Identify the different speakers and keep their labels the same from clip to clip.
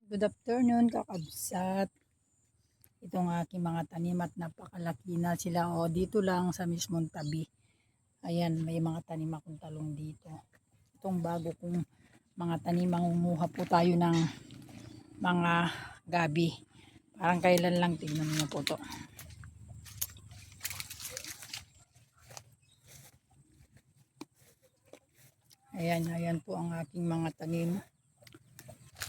Speaker 1: Good afternoon, kakabsat. Itong aking mga tanim at napakalaki na sila. O, dito lang sa mismong tabi. Ayan, may mga tanim akong talong dito. Itong bago kong mga tanim, mangunguha po tayo ng mga gabi. Parang kailan lang, tignan niyo po to. Ayan po ang aking mga tanim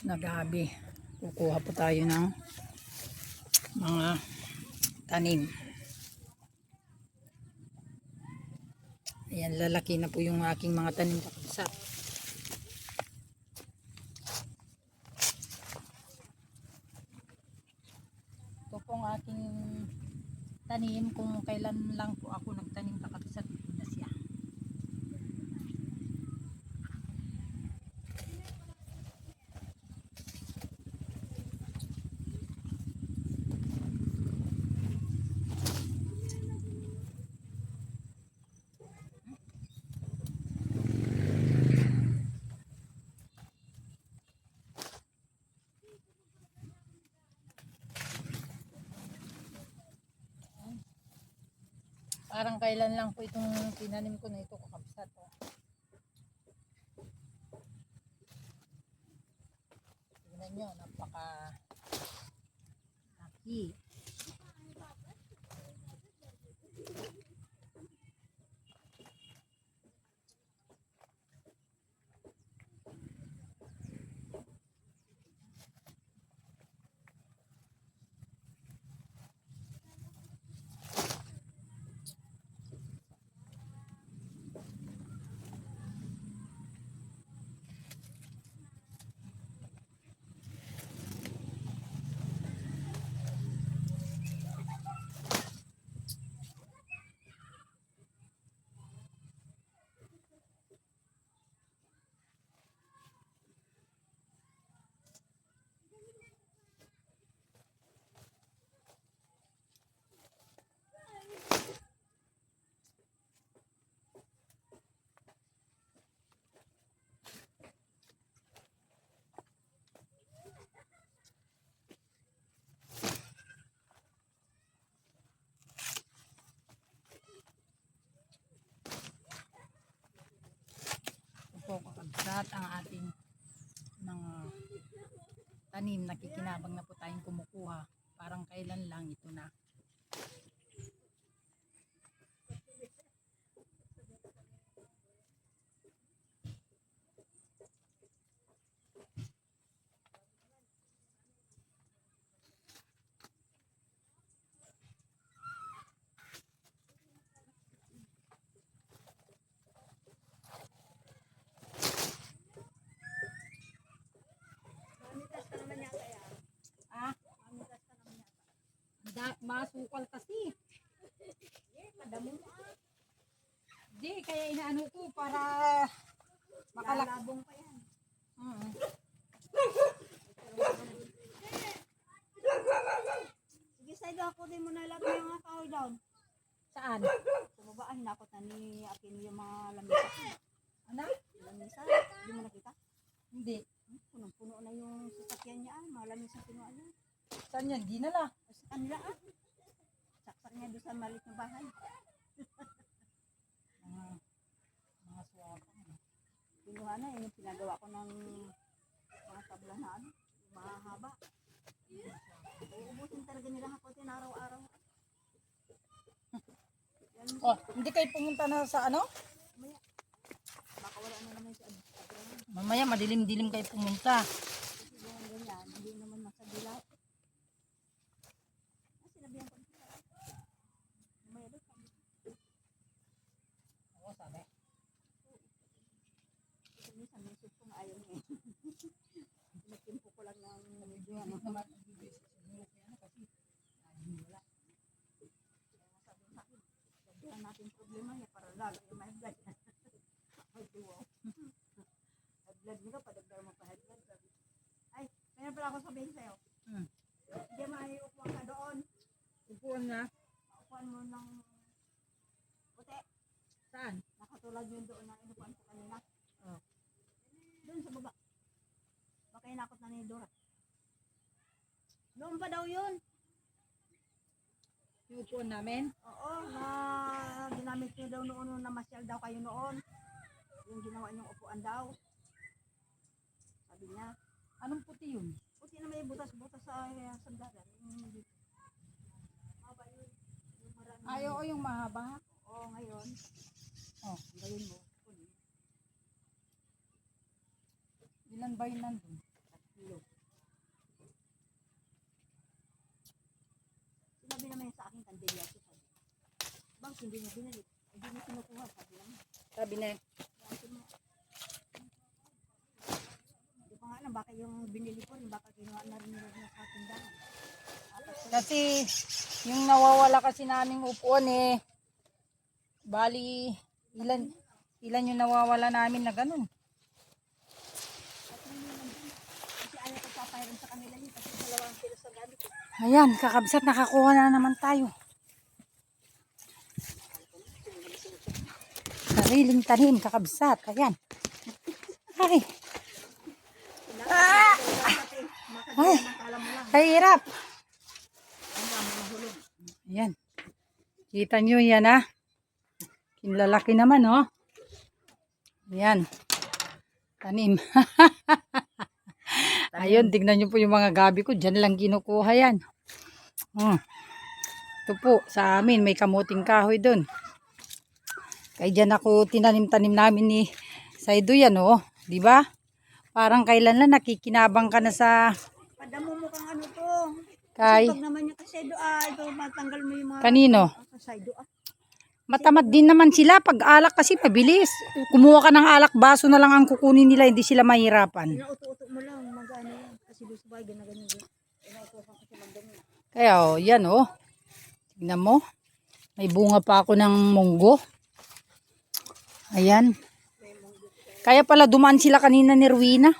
Speaker 1: na gabi. Kukuha po tayo ng mga tanim. Ayan, lalaki na po yung aking mga tanim kakabsat. Ito po ang aking tanim kung kailan lang po ako nagtanim kakabsat. Ito na siya. Parang kailan lang po itong tinanim ko na ito kakabsat. Oh. Tingnan nyo, napaka laki. Ito po kakabsat ang ating mga tanim. Nakikinabang na po tayong kumukuha. Parang kailan lang ito na. Ah, masukal kasi. Madamo. Di, kaya inaano ko para makalabong pa yan.
Speaker 2: Sige, sa'yo ako din mo nalagay yung mga kahoy down.
Speaker 1: Saan?
Speaker 2: Sa baba, ay nakot na ni Akin yung mga lamisa.
Speaker 1: Ano?
Speaker 2: Lamisa, hindi mo nakita?
Speaker 1: Hindi.
Speaker 2: Punong-puno na yung sasakyan niya, mga lamisa pinuan niya.
Speaker 1: Saan yan? Di nala.
Speaker 2: Sa kanila, saksak niya doon sa maliit na bahay.
Speaker 1: Mga suwabang.
Speaker 2: Pinuha na, yun yung pinagawa ko ng mga tabla na ano, mahaba. Uubusin talaga nila hakotin araw-araw.
Speaker 1: Oh, hindi kayo pumunta na sa ano?
Speaker 2: Mamaya, baka wala na naman si Abraham.
Speaker 1: Mamaya madilim-dilim kayo pumunta.
Speaker 2: Kasi yung ganyan, hindi naman masabilaw. Sinabihan ko nila. Mamaya doon, sabi.
Speaker 1: Oo, sabi.
Speaker 2: Kasi minsan, message ko nga ayaw niya. Nagtimpo ko lang ng medyo ano.
Speaker 1: Naman ang bibig sa sinyo. Kaya kasi laging wala.
Speaker 2: Kaya sabi sa akin, sabihan natin problema niya para lalo yung may blood. Ay, wow. Blood mo ka, padagdar mo pa blood. Ay, mayroon pala ako sabihin sa'yo. Hindi maiupuan ka doon.
Speaker 1: Upuan na.
Speaker 2: Upuan mo ng puti.
Speaker 1: Saan?
Speaker 2: Nakatulad yun doon na inupuan ko kanina.
Speaker 1: Oh.
Speaker 2: Doon sa baba. Baka inakot na ni Dora. Noon pa daw yun.
Speaker 1: Yung upuan namin.
Speaker 2: Oo, na ginamit niyo daw noon nung namasyal daw kayo noon. Yung ginawa niyong upuan daw. Sabi niya,
Speaker 1: Anong puti yun?
Speaker 2: puti na may butas-butas sa sandalan. Haba yun. Yung marami.
Speaker 1: Ay, oo, yung mahaba.
Speaker 2: Oo, ngayon.
Speaker 1: Oh,
Speaker 2: Ngayon mo. Kunin.
Speaker 1: ilan ba yun nandun?
Speaker 2: 3 kilo. Sinabi naman sa akin kandilya. Sabi, bang hindi mo binili. Hindi mo kinukuha. Sabi naman.
Speaker 1: Sabi na,
Speaker 2: Sabi mo. Hindi pa nga lang. Baka yung binili ko rin. Baka kinuha na rin nila sa tindahan.
Speaker 1: kasi yung nawawala kasi naming upuan eh. Bali, ilan yung nawawala namin na ganun.
Speaker 2: Kasi ayaw ko papayaran sa kanila yun. Kasi 2 kilo sa gabi ko.
Speaker 1: Ayan, kakabsat, nakakuha na naman tayo. Sariling tanim, kakabsat. Ayan. Ay. Ah! Ay. Ay, hirap. Ayan. Kita nyo yan, ha? Kinlalaki naman, oh. Ayan. Tanim. Ayun, tignan nyo po yung mga gabi ko. Diyan lang kinukuha yan. Ito po, sa amin, may kamuting kahoy doon. Kaya dyan ako tinanim-tanim namin ni Saido yan, oh. Diba? Parang kailan lang nakikinabang ka na sa
Speaker 2: Padamo mo kang ano to.
Speaker 1: kay
Speaker 2: Pag naman yung kasaydo, ito matanggal mo yung mga
Speaker 1: kanino.
Speaker 2: kasaydo.
Speaker 1: Matamad din naman sila pag alak kasi mabilis. Kumuha ka ng alak, baso na lang ang kukunin nila, hindi sila mahirapan.
Speaker 2: Pinauto-uto mo lang, mag-ano yan. Kasi doon sa bahay, gana-ganyan din. Pinautosan kasi mag-ganyan.
Speaker 1: Kaya oh, yan oh. Tignan mo. May bunga pa ako ng munggo. Ayan. Kaya pala dumaan sila kanina ni Rowena.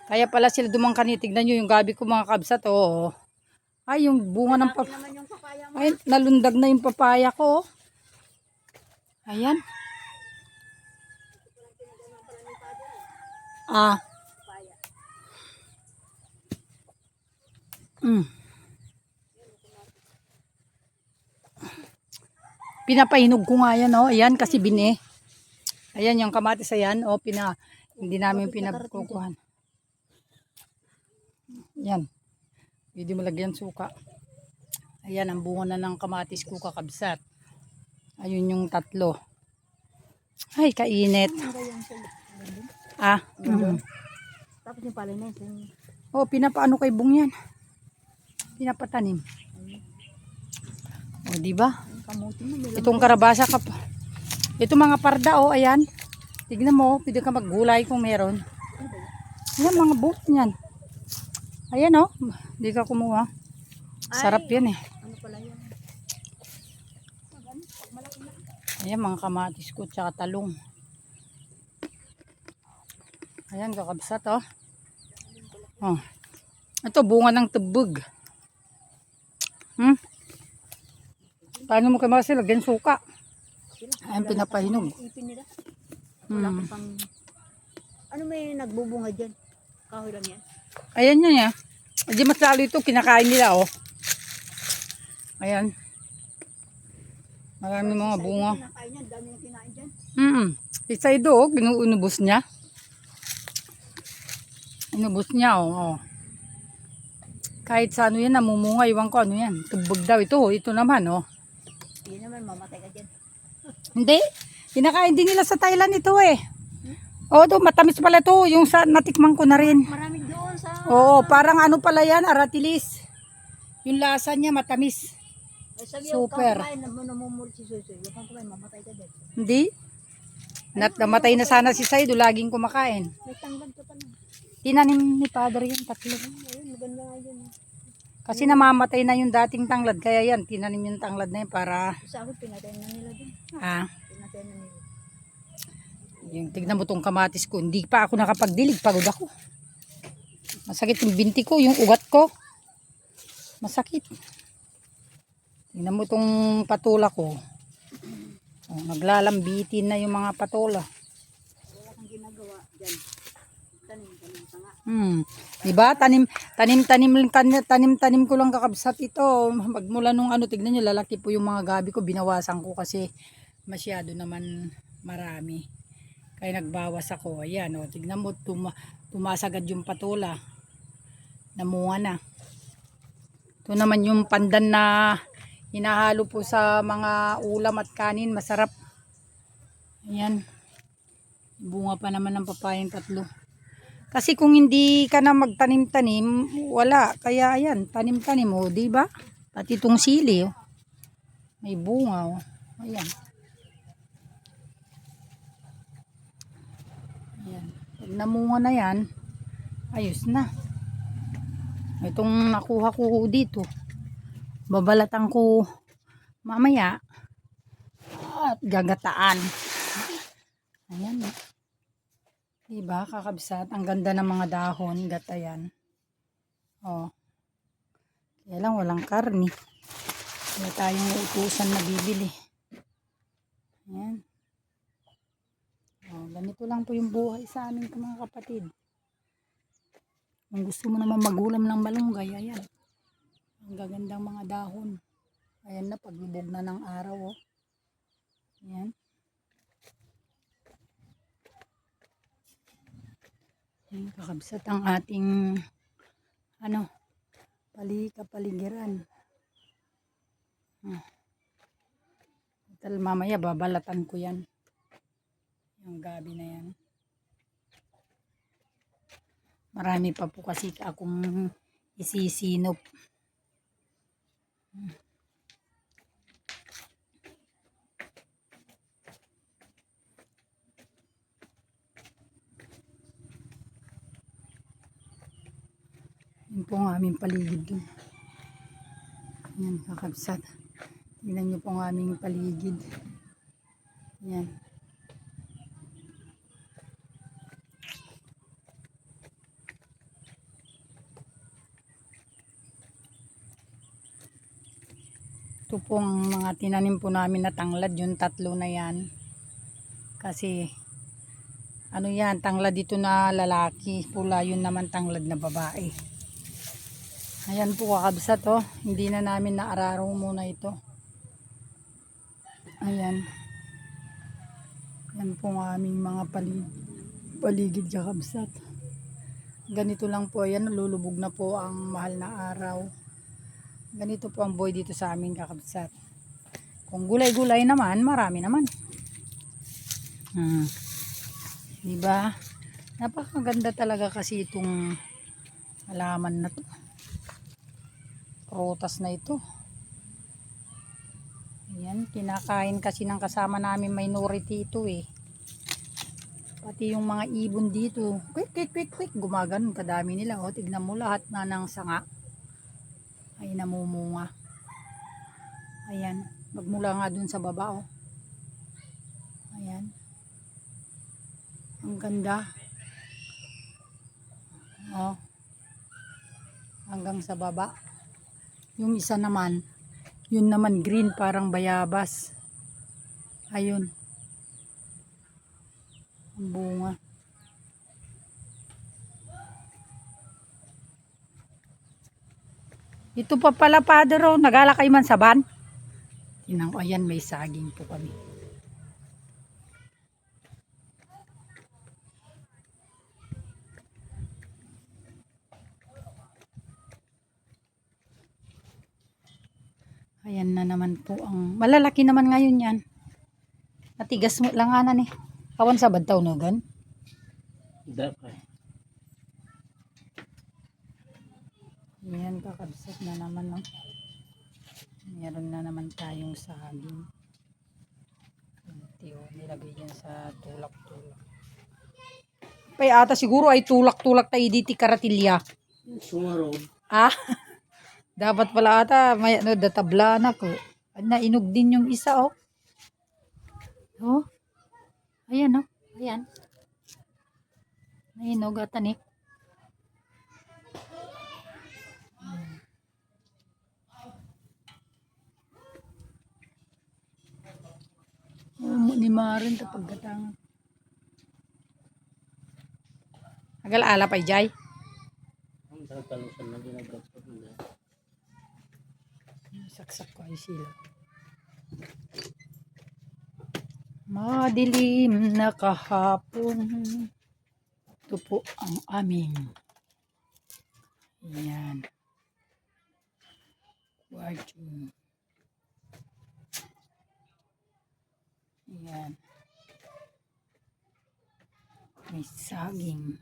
Speaker 1: Kaya pala sila dumaan kanina. Tignan nyo yung gabi ko mga kabsat. Oh. Ay, yung bunga ng
Speaker 2: Laki naman yung papaya mo.
Speaker 1: ay, nalundag na yung papaya ko. Oh. Ayan.
Speaker 2: Papaya.
Speaker 1: Pinapahinog ko nga yan, oh. Ayan, kasi bine. Ayan, yung kamatis, ayan, oh. Hindi namin pinagkukuhan. Ayan. Pwede mo lagyan suka. Ayan, ang bunga na ng kamatis ko kakabsat. Ayun yung 3. Ay, kainit.
Speaker 2: Tapos yung palay na yun.
Speaker 1: Oh, pinapaano kay Bung yan? Pinapatanim. Oh, di ba?
Speaker 2: Kamuti mo.
Speaker 1: Itong karabasa ka pa. Ito mga parda, oh, ayan. Tignan mo, pwede ka maggulay kung meron. Ayan, mga buhok niyan. Ayan, oh. Hindi ka kumuha. Sarap yan, eh.
Speaker 2: Ano pala yan?
Speaker 1: Ayan, mga kamatis ko, tsaka talong. Ayan, kakabsat, oh. Oh. Ito, bunga ng tubog. Paano mo kayo sila? Lagyan suka. Ayan, pinapahinog.
Speaker 2: Ipin nila. Wala ka pang... Ano may nagbubunga dyan? Kahoy lang yan.
Speaker 1: Ayan yan, ya. Hindi mas lalo ito, kinakain nila, oh. Ayan. Marami mga bunga.
Speaker 2: Kinakain yan, dami yung kinain dyan.
Speaker 1: Isa ito, oh, inubos niya. Inubos niya, oh. Kahit sa ano yan, namumunga, iwan ko ano yan. Tubog daw ito naman, oh.
Speaker 2: Hindi naman, mamatay ka dyan.
Speaker 1: Hindi. Kinakain din nila sa Thailand ito, eh. Oh, do matamis pala to, yung sa natikman ko na rin.
Speaker 2: Marami doon sa...
Speaker 1: Oo, parang ano pala yan, aratilis. Yung lasa niya matamis.
Speaker 2: Ay, sabi
Speaker 1: Super.
Speaker 2: yung kang kumain, namumulit si Susoy. Yung kang kumain, mamatay ka dyan.
Speaker 1: Hindi. Namatay na sana si Saido, laging kumakain.
Speaker 2: May tanggad ka pa na.
Speaker 1: Tinanim ni Padre yan, 3.
Speaker 2: Ayun, maganda nga yun.
Speaker 1: Kasi namamatay na yung dating tanglad, kaya yan, tinanim yung tanglad na yan para,
Speaker 2: Sa akin, pinatay na nila dun. Pinatay na nila.
Speaker 1: yung tignan mo tong kamatis ko, hindi pa ako nakapagdilig, pagod ako. Masakit yung binti ko, yung ugat ko. Masakit. Tignan mo tong patula ko. Oh, naglalambitin na yung mga patula.
Speaker 2: Wala kang ginagawa dyan. Tanim ganun pa nga.
Speaker 1: Diba? Tanim ko lang kakabsat ito. Magmula nung ano, tignan nyo, lalaki po yung mga gabi ko. Binawasan ko kasi masyado naman marami. Kaya nagbawas ako. Ayan, o, tignan mo, tumasagad yung patola. Namunga na. Ito naman yung pandan na hinahalo po sa mga ulam at kanin. Masarap. Ayan. Bunga pa naman ng papayang 3. Kasi kung hindi ka na magtanim-tanim, wala. Kaya ayan, tanim-tanim mo, di ba? Pati itong sili, oh. May bunga, oh. Ayan. Ayan. Pag namunga na yan, ayos na. Itong nakuha ko dito, babalatan ko mamaya at gagataan. Ayan, oh. Diba, kakabsat? Ang ganda ng mga dahon, gatayan. Oh. Kaya lang walang karni. Wala tayong utusan na bibili. Ayan. Oh, ganito lang po yung buhay sa amin mga kapatid. Kung gusto mo naman magulam ng malunggay, ayan. Ang gagandang mga dahon. Ayan na, paglubog na ng araw. Oh. Ayan. Ayan, kakabsat ang ating ano, kapaligiran. Mamaya babalatan ko yan. Yung gabi na yan. Marami pa po kasi akong isisinop. Yun po ang aming paligid dun. Yan, kakabsat. Tingnan nyo po ang aming paligid. Yan. Ito po ang mga tinanim po namin na tanglad. Yung 3 na yan. Kasi, ano yan, tanglad dito na lalaki. Pula yun naman tanglad na babae. Ayan po kakabsat, oh. Hindi na namin naararaw muna ito. Ayan. Yan po ang aming mga paligid kakabsat. Ganito lang po, ayan, lulubog na po ang mahal na araw. Ganito po ang buhay dito sa amin kakabsat. Kung gulay-gulay naman, marami naman. Diba? Napakaganda talaga kasi itong halaman na to. Prutas na ito. Ayan, kinakain kasi ng kasama namin minority ito eh. Pati yung mga ibon dito, quick, gumaganon, kadami nila. O, tignan mo lahat na ng sanga ay namumunga. Ayan, magmula nga dun sa baba, oh. Ayan. Ang ganda. Oh. Hanggang sa baba. Yung isa naman, yun naman green, parang bayabas. Ayun. Ang bunga. Ito pa pala, Father, oh, naglalakay man sa van. Tingnan ko, ayan, may saging po kami. Ayan na naman po ang, malalaki naman ngayon yan. Matigas mo lang anan eh. Kawan sa bantaw no gan.
Speaker 3: Dapat.
Speaker 1: Ayan, kakabsat na naman, no. Meron na naman tayong saging. Ito, nilagay dyan sa tulak-tulak. Pay ata siguro ay tulak-tulak tayo diti karatilya.
Speaker 3: Sumarod.
Speaker 1: Ah, dapat pala ata may ano, databla na ko. Nainog din yung isa, oh. Oh. Ayan, oh. Ayan. Nainog ata ni. Ni Marin kapag gatang. Agala-ala pa ijay.
Speaker 3: Ang talusan na ginagawa ko nila.
Speaker 1: Saksak ko ay sila. Madilim na kahapon. Ito po ang aming. Ayan. Kwarto. Ayan. May saging.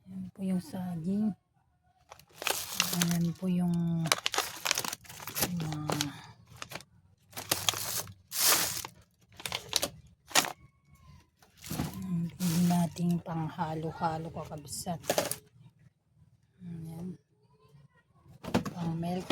Speaker 1: Ayan po yung saging. Ayan po yung pili nating panghalo-halo kakabsat. Ayan. Pang milk.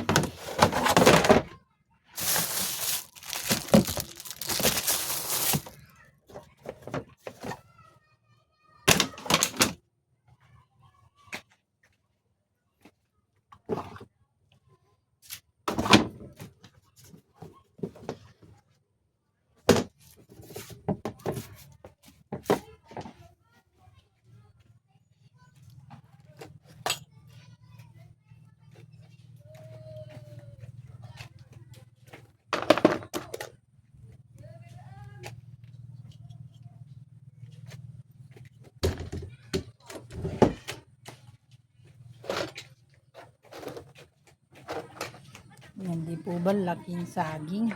Speaker 1: Yan, di po ba laking saging?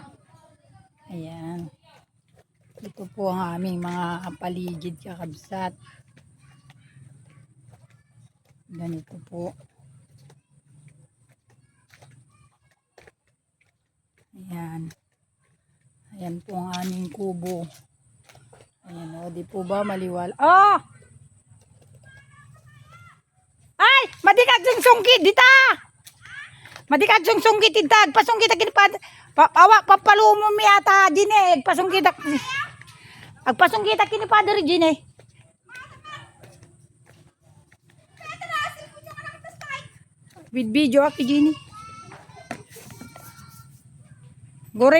Speaker 1: Ayan. Ito po ang aming mga paligid kakabsat. Ganito po. Ayan. Ayan po ang aming kubo. Ayan o, di po ba maliwal? Oh! Ay! Madikat yung sungkit dita! Madikat yung sungkit dita! Pasungkit akin pa. Papalumo mi ata dine. Pasungkit akin. Agpasungkit akin ni Padre Gine. With video aki Gine. Gore